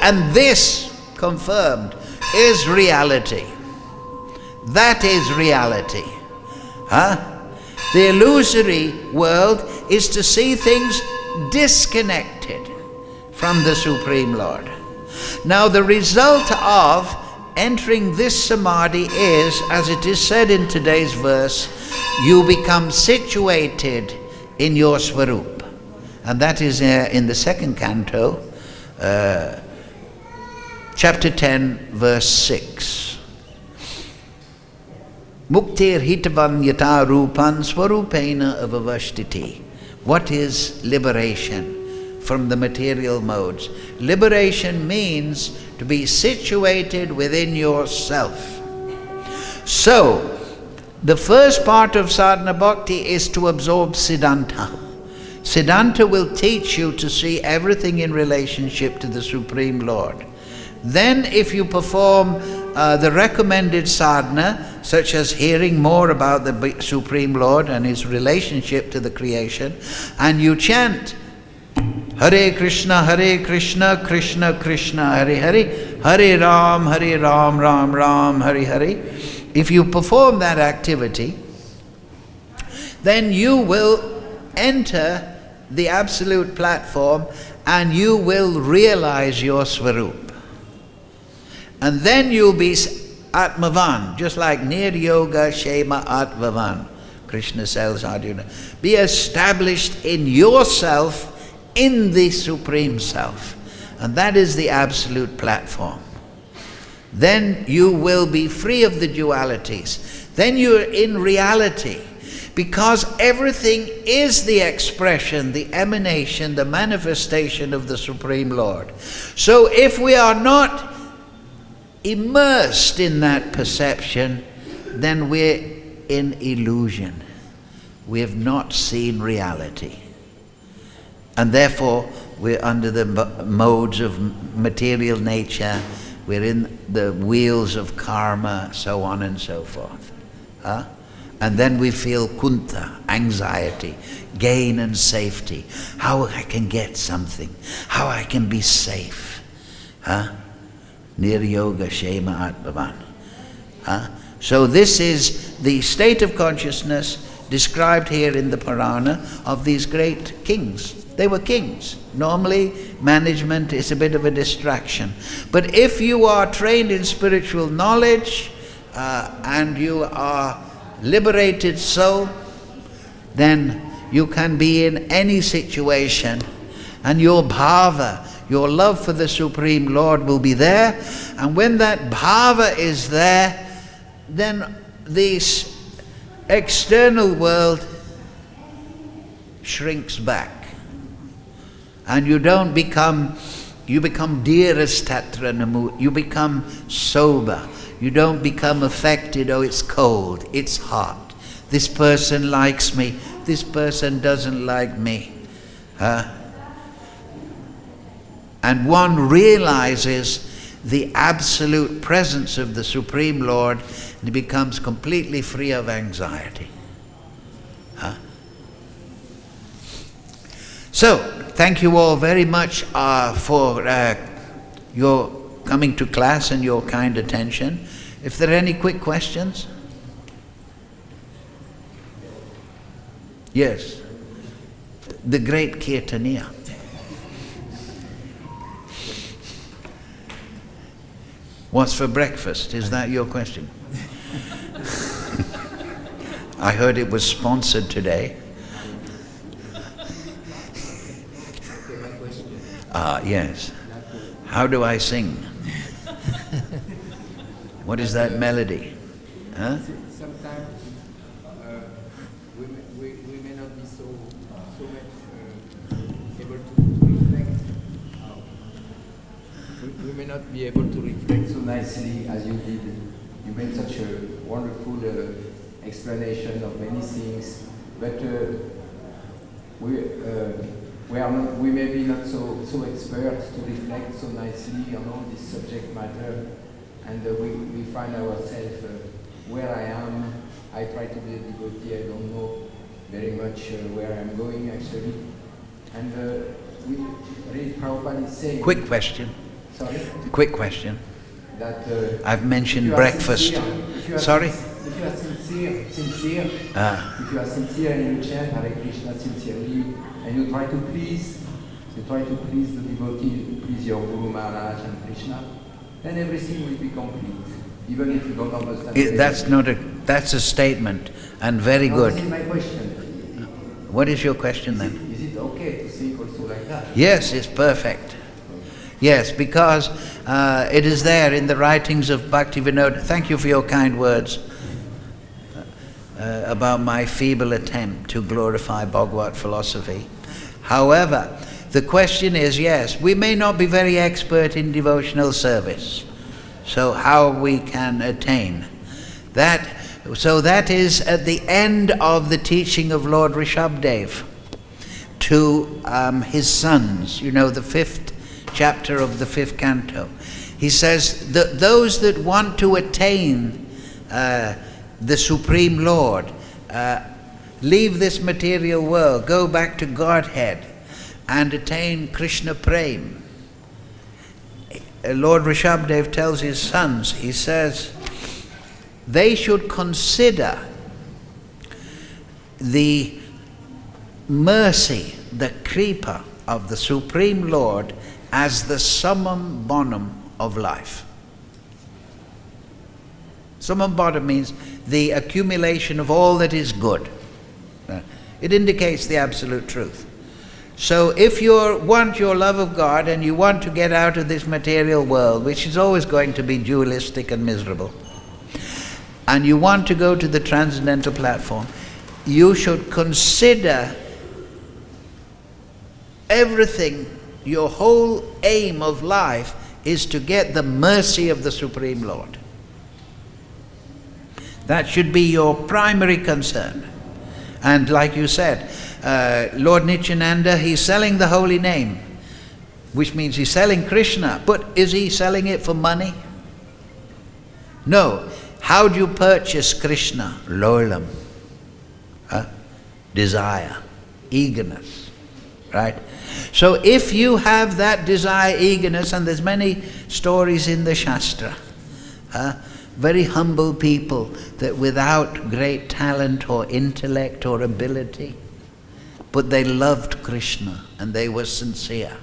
and this, confirmed, is reality. That is reality. The illusory world is to see things disconnected from the Supreme Lord. Now the result of entering this samadhi is, as it is said in today's verse, you become situated in your swarup. And that is in the second canto, chapter 10, verse 6. Muktir hitavan yata rupan swarupena avavashtiti. What is liberation from the material modes? Liberation means to be situated within yourself. So, the first part of sadhana bhakti is to absorb Siddhanta. Siddhanta will teach you to see everything in relationship to the Supreme Lord. Then if you perform the recommended sadhana, such as hearing more about the Supreme Lord and his relationship to the creation, and you chant Hare Krishna, Krishna Krishna, Hare Hare, Hare Ram, Ram Ram, Hare Hare. If you perform that activity, then you will enter the absolute platform and you will realize your swarup. And then you'll be Atmavan, just like Nir-yoga Shema Atmavan. Krishna tells Arjuna, be established in yourself, in the Supreme Self. And that is the absolute platform. Then you will be free of the dualities. Then you're in reality, because everything is the expression, the emanation, the manifestation of the Supreme Lord. So if we are not immersed in that perception, then we're in illusion. We have not seen reality. And therefore, we're under the modes of material nature, we're in the wheels of karma, so on and so forth. And then we feel kuntha, anxiety, gain and safety, how I can get something, how I can be safe. Niryoga Shema Atmavan. So this is the state of consciousness described here in the Purana of these great kings. They were kings. Normally, management is a bit of a distraction. But if you are trained in spiritual knowledge and you are liberated soul, then you can be in any situation, and your bhava, your love for the Supreme Lord will be there. And when that bhava is there, then this external world shrinks back. And you become dheerest tatra namu, you become sober. You don't become affected, oh it's cold, it's hot. This person likes me, this person doesn't like me. And one realizes the absolute presence of the Supreme Lord, and he becomes completely free of anxiety. So, thank you all very much for your coming to class and your kind attention. If there are any quick questions? Yes. The great Kirtaniya. What's for breakfast? Is that your question? I heard it was sponsored today. Yes. How do I sing? What is that melody? Huh? Sometimes we may not be so much able to reflect. We may not be able to reflect so nicely as you did. You made such a wonderful explanation of many things, but we may be not so expert to reflect so nicely on all this subject matter, and we find ourselves where I am. I try to be a devotee. I don't know very much where I'm going actually, and Prabhupada is saying. Quick question. Sorry. Quick question. That I've mentioned breakfast. Sorry. If you are sincere, if you are sincere and you chant Hare Krishna sincerely, and you try to please the devotee, please your Guru Maharaj and Krishna, then everything will be complete, even if you don't understand. That's a statement, and very good. This is my question. What is your question then? Is it okay to think also like that? Yes, it's perfect. Yes, because it is there in the writings of Bhakti-Vinod. Thank you for your kind words about my feeble attempt to glorify Bhagavad philosophy. However, the question is, yes, we may not be very expert in devotional service, so how we can attain that. So that is at the end of the teaching of Lord Rishabhdev to his sons, the 5th chapter of the 5th canto. He says that those that want to attain the Supreme Lord, leave this material world, go back to Godhead and attain Krishna Prem. Lord Rishabhdev tells his sons, he says, they should consider the mercy, the kripa of the Supreme Lord as the summum bonum of life. Summum bonum means the accumulation of all that is good. It indicates the absolute truth. So if you want your love of God and you want to get out of this material world, which is always going to be dualistic and miserable, and you want to go to the transcendental platform, you should consider everything. Your whole aim of life is to get the mercy of the Supreme Lord. That should be your primary concern. And like you said, Lord Nityananda, he's selling the holy name, which means he's selling Krishna. But is he selling it for money? No. How do you purchase Krishna? Lolam. Desire. Eagerness. Right? So if you have that desire, eagerness, and there's many stories in the Shastra, very humble people that without great talent or intellect or ability, but they loved Krishna and they were sincere.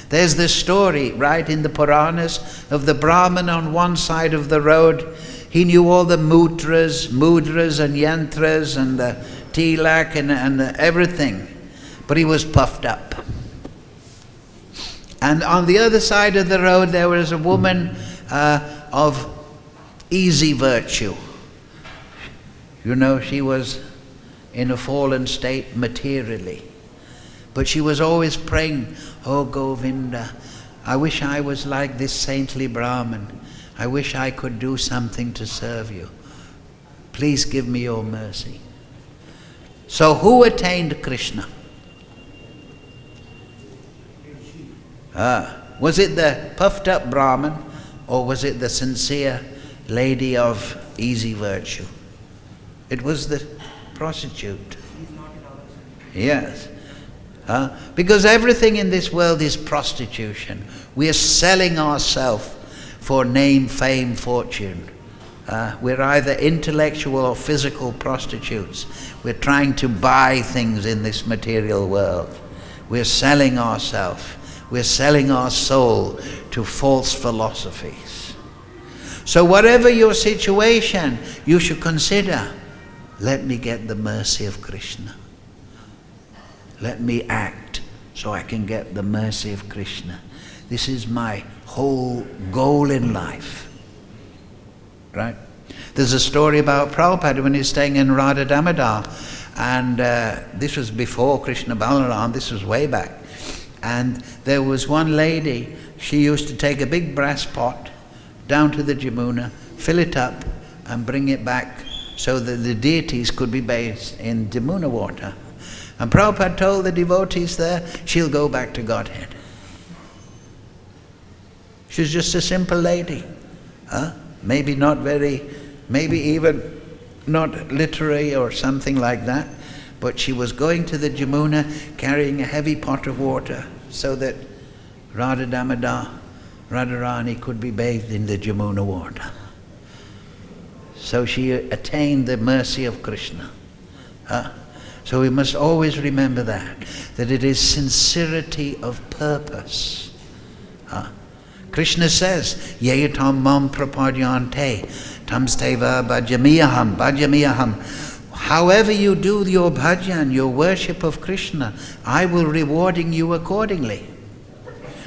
There's this story, right, in the Puranas of the Brahman on one side of the road. He knew all the mudras and yantras and the tilak and everything, but he was puffed up. And on the other side of the road there was a woman of easy virtue. You know, she was in a fallen state materially, but she was always praying, "Oh Govinda, I wish I was like this saintly Brahman. I wish I could do something to serve you. Please give me your mercy." So who attained Krishna? Was it the puffed up Brahman, or was it the sincere lady of easy virtue? It was the prostitute. Yes. Because everything in this world is prostitution. We are selling ourselves for name, fame, fortune. We're either intellectual or physical prostitutes. We're trying to buy things in this material world. We're selling ourselves. We're selling our soul to false philosophies. So whatever your situation, you should consider, let me get the mercy of Krishna. Let me act so I can get the mercy of Krishna. This is my whole goal in life. Right? There's a story about Prabhupada when he's staying in Radha Damodar, and this was before Krishna Balaram, this was way back. And there was one lady, she used to take a big brass pot down to the Jamuna, fill it up and bring it back so that the deities could be bathed in Jamuna water. And Prabhupada told the devotees there, she'll go back to Godhead. She's just a simple lady. Maybe not very, maybe even not literary or something like that. But she was going to the Jamuna carrying a heavy pot of water so that Radha Damodar, Radharani could be bathed in the Jamuna water. So she attained the mercy of Krishna. So we must always remember that it is sincerity of purpose. Krishna says, Yayatam mam prapadyante, tamsteva bhajamiyaham. However you do your bhajan, your worship of Krishna, I will rewarding you accordingly.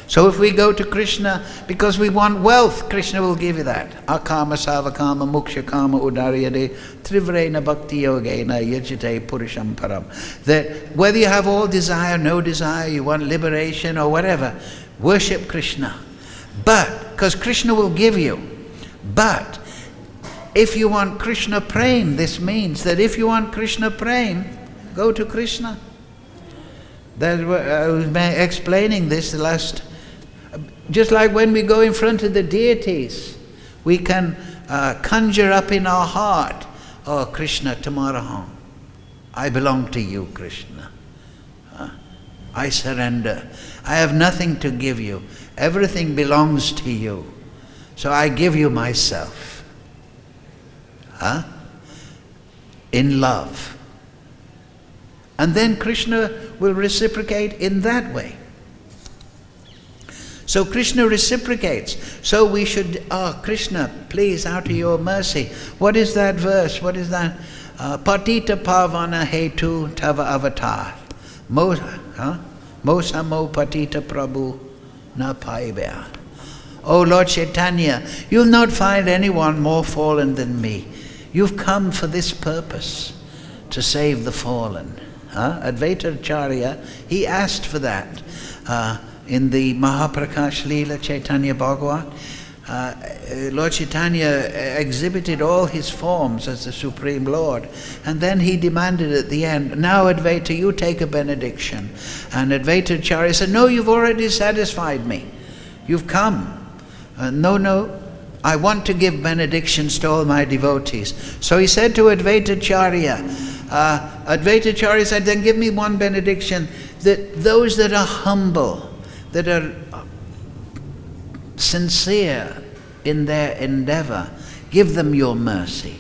So if we go to Krishna because we want wealth, Krishna will give you that. Akama savakama muksha kama udariyade trivrena bhakti-yogena yajate purusham param. That whether you have all desire, no desire, you want liberation or whatever, worship Krishna. But, because Krishna will give you. But, if you want Krishna Prem, this means that if you want Krishna Prem, go to Krishna. That's what I was explaining this last. Just like when we go in front of the deities, we can conjure up in our heart, oh Krishna, tomorrow I belong to you, Krishna. I surrender. I have nothing to give you. Everything belongs to you. So I give you myself. In love. And then Krishna will reciprocate in that way. So Krishna reciprocates. So we should, Krishna, please, out of your mercy. What is that verse? What is that? Patita pavana hetu tava avatar. Mosamo patita prabhu na paibya. Oh Lord Chaitanya, you'll not find anyone more fallen than me. You've come for this purpose, to save the fallen. Advaita Acharya, he asked for that. In the Mahaprakash Leela Chaitanya Bhagavat, Lord Chaitanya exhibited all his forms as the Supreme Lord. And then he demanded at the end, now Advaita, you take a benediction. And Advaita Acharya said, no, you've already satisfied me. You've come. No, I want to give benedictions to all my devotees. So he said to Advaita Acharya, Advaita Acharya said, then give me one benediction. that those that are humble, that are sincere in their endeavor, give them your mercy.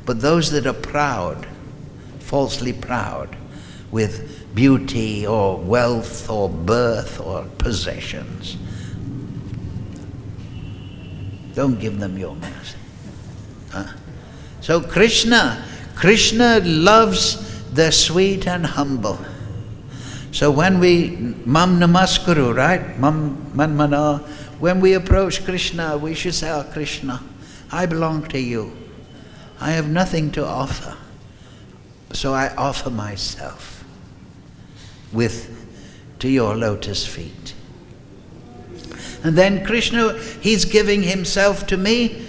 But those that are proud, falsely proud, with beauty or wealth or birth or possessions, don't give them your mercy. So Krishna loves the sweet and humble. So when we mam namaskuru, right? Mam manmana, when we approach Krishna, we should say, "Oh Krishna, I belong to you. I have nothing to offer. So I offer myself to your lotus feet." And then Krishna, he's giving himself to me,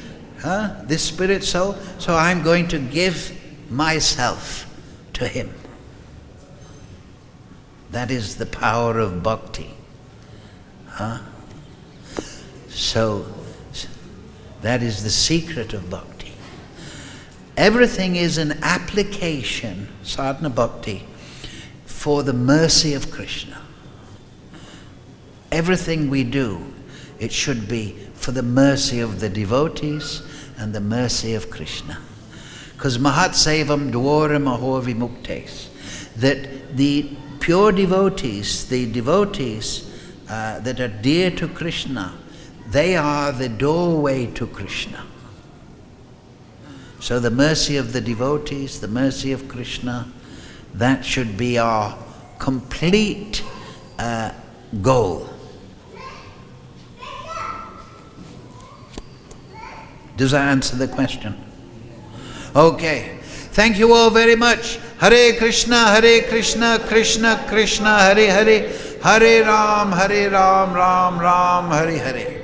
this spirit soul, so I'm going to give myself to him. That is the power of bhakti. So that is the secret of bhakti. Everything is an application, sadhana bhakti, for the mercy of Krishna. Everything we do, it should be for the mercy of the devotees and the mercy of Krishna. Because Mahat Sevam Dwaram Aho Vimuktes, that the pure devotees, the devotees that are dear to Krishna, they are the doorway to Krishna. So the mercy of the devotees, the mercy of Krishna, that should be our complete goal. Does that answer the question? Okay. Thank you all very much. Hare Krishna, Krishna Krishna, Hare Hare, Hare Ram, Ram Ram, Hare Hare.